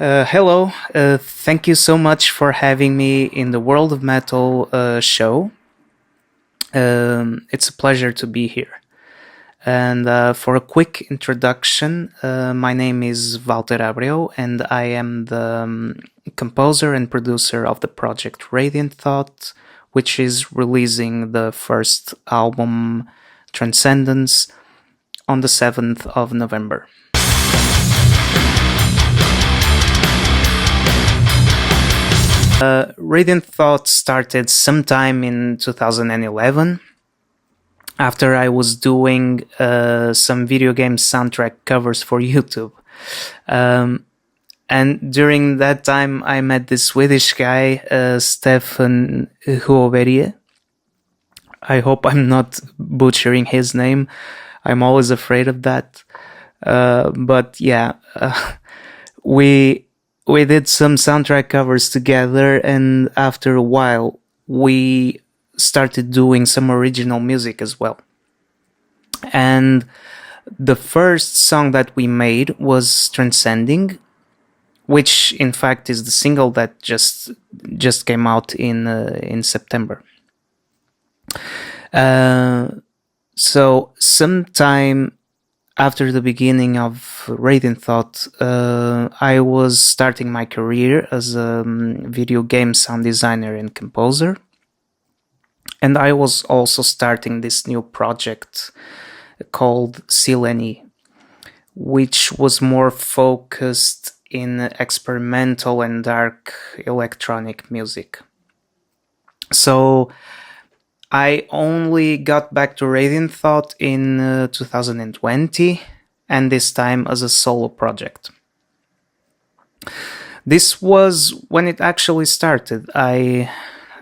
Hello, thank you so much for having me in the World of Metal show. It's a pleasure to be here. And for a quick introduction, my name is Valter Abreu, and I am the composer and producer of the project Radiant Thought, which is releasing the first album, Transcendence, on the 7th of November. Radiant Thought started sometime in 2011 after I was doing some video game soundtrack covers for YouTube. And during that time, I met this Swedish guy, Stefan Huoberie. I hope I'm not butchering his name. I'm always afraid of that. But yeah, we did some soundtrack covers together, and after a while we started doing some original music as well. And the first song that we made was Transcending, which in fact is the single that just came out in September. So sometime after the beginning of Radiant Thought, I was starting my career as a video game sound designer and composer. And I was also starting this new project called Sileni, which was more focused in experimental and dark electronic music. So I only got back to Radiant Thought in 2020, and this time as a solo project. This was when it actually started. I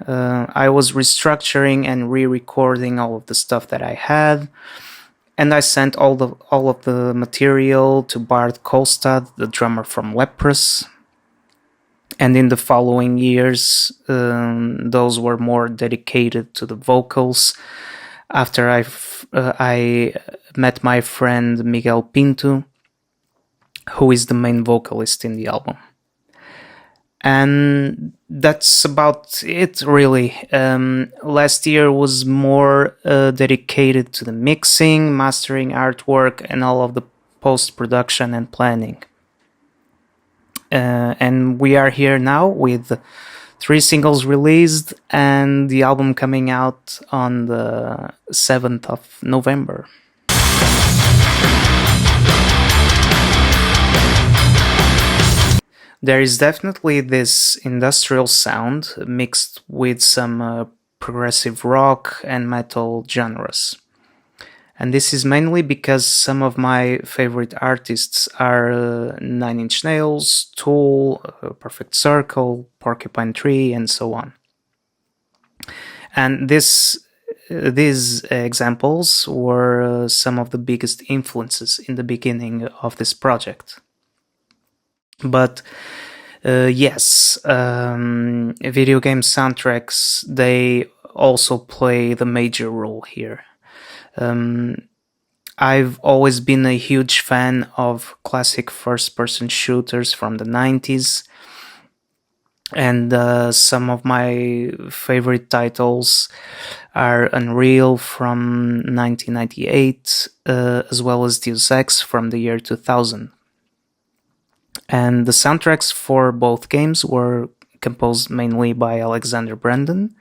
was restructuring and re-recording all of the stuff that I had, and I sent all of the material to Bart Kolstad, the drummer from Leprous. And in the following years, those were more dedicated to the vocals. After I met my friend Miguel Pinto, who is the main vocalist in the album. And that's about it, really. Last year was more dedicated to the mixing, mastering, artwork, and all of the post-production and planning. And we are here now with 3 singles released and the album coming out on the 7th of November. There is definitely this industrial sound mixed with some progressive rock and metal genres. And this is mainly because some of my favorite artists are Nine Inch Nails, Tool, Perfect Circle, Porcupine Tree, and so on. And these examples were some of the biggest influences in the beginning of this project. But yes, video game soundtracks, they also play the major role here. I've always been a huge fan of classic first-person shooters from the 90s, and some of my favorite titles are Unreal from 1998, as well as Deus Ex from the year 2000. And the soundtracks for both games were composed mainly by Alexander Brandon,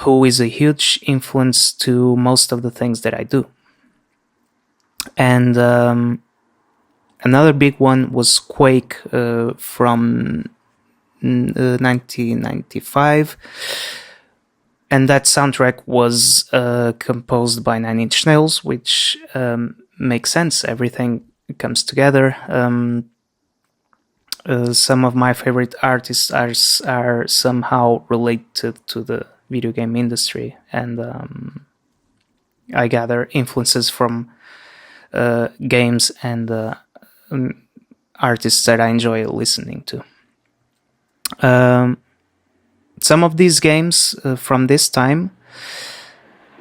who is a huge influence to most of the things that I do. And another big one was Quake from 1995. And that soundtrack was composed by Nine Inch Nails, which makes sense. Everything comes together. Some of my favorite artists are somehow related to the video game industry, and I gather influences from games and artists that I enjoy listening to. Some of these games from this time,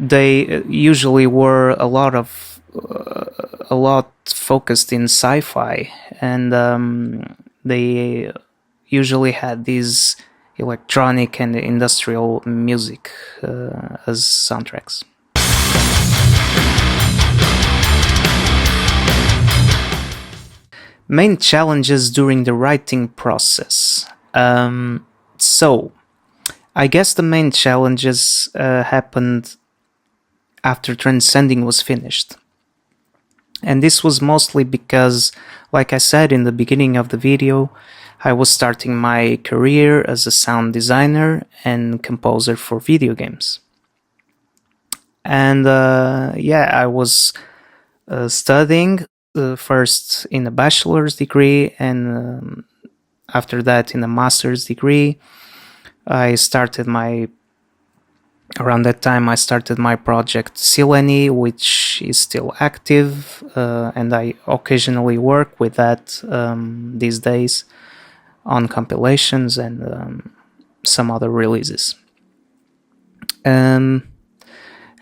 they usually were a lot focused in sci-fi, and they usually had these electronic and industrial music as soundtracks. Main challenges during the writing process. So, I guess the main challenges happened after Transcending was finished. And this was mostly because, like I said in the beginning of the video, I was starting my career as a sound designer and composer for video games. And I was studying first in a bachelor's degree and after that in a master's degree. Around that time I started my project Sileni, which is still active, and I occasionally work with that these days on compilations and some other releases. And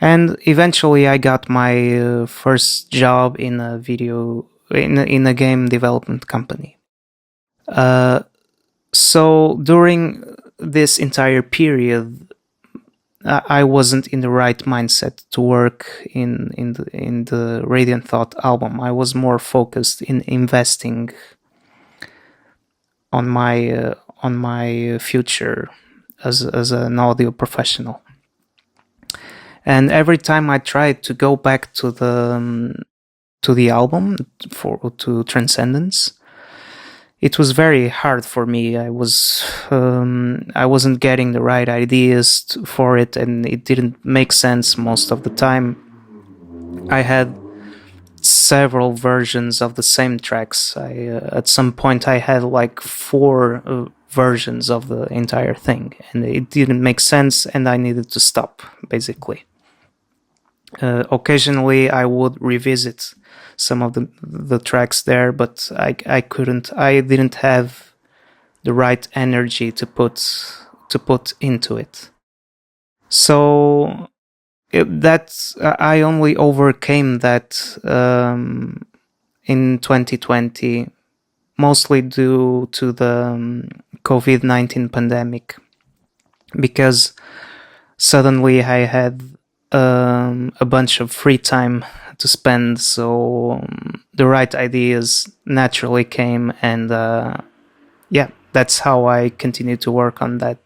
eventually I got my first job in a in a game development company. So during this entire period, I wasn't in the right mindset to work in the Radiant Thought album. I was more focused in investing on my future as an audio professional. And every time I tried to go back to the album to Transcendence, it was very hard for me. I wasn't getting the right ideas for it, and it didn't make sense most of the time. I had several versions of the same tracks. At some point I had like 4 versions of the entire thing, and it didn't make sense, and I needed to stop, basically. Occasionally I would revisit some of the tracks there, but I didn't have the right energy to put into it. So I only overcame that in 2020, mostly due to the COVID-19 pandemic, because suddenly I had a bunch of free time to spend, so the right ideas naturally came, and that's how I continued to work on that.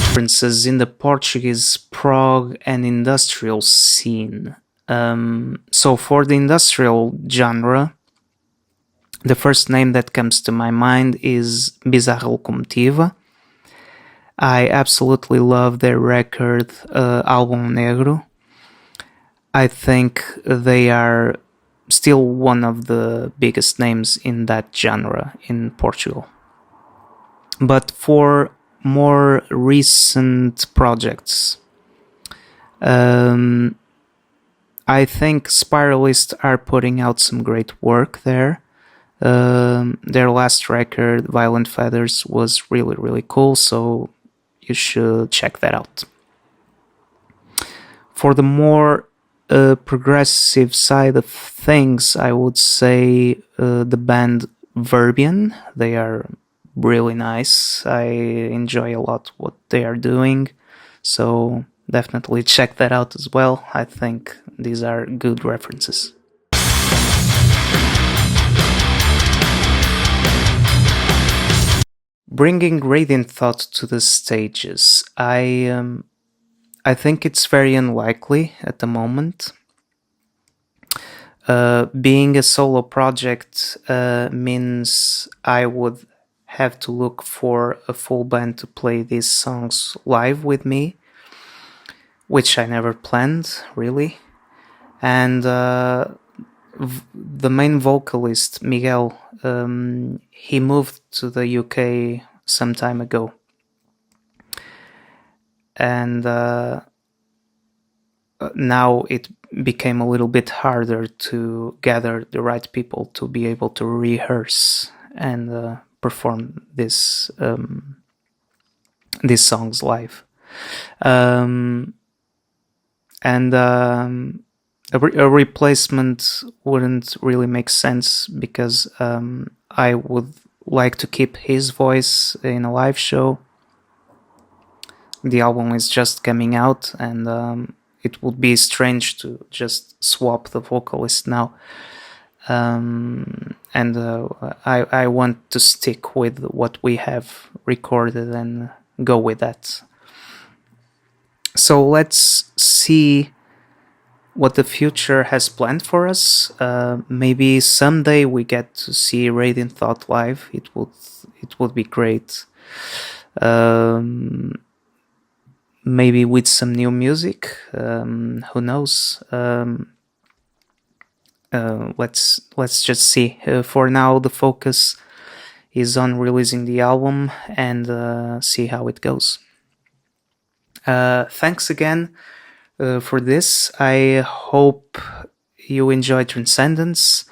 Differences in the Portuguese prog and industrial scene. So for the industrial genre, the first name that comes to my mind is Bizarra Locomotiva. I absolutely love their record, Álbum Negro. I think they are still one of the biggest names in that genre in Portugal. But for more recent projects, I think Spiralist are putting out some great work there. Their last record, Violent Feathers, was really, really cool, so you should check that out. For the more progressive side of things, I would say the band Verbian. They are really nice. I enjoy a lot what they are doing, so definitely check that out as well. I think these are good references. Bringing Radiant Thought to the stages. I think it's very unlikely at the moment. Being a solo project means I would have to look for a full band to play these songs live with me, which I never planned, really. And the main vocalist, Miguel, he moved to the UK some time ago. And now it became a little bit harder to gather the right people to be able to rehearse and perform these songs live. a replacement wouldn't really make sense because I would like to keep his voice in a live show. The album is just coming out, and it would be strange to just swap the vocalist now. And I want to stick with what we have recorded and go with that. So let's see what the future has planned for us. Maybe someday we get to see Radiant Thought live. It would be great. Maybe with some new music. Who knows? Let's just see. For now, the focus is on releasing the album and see how it goes. Thanks again for this. I hope you enjoy Transcendence,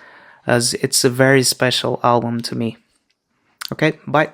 as it's a very special album to me. Okay, bye.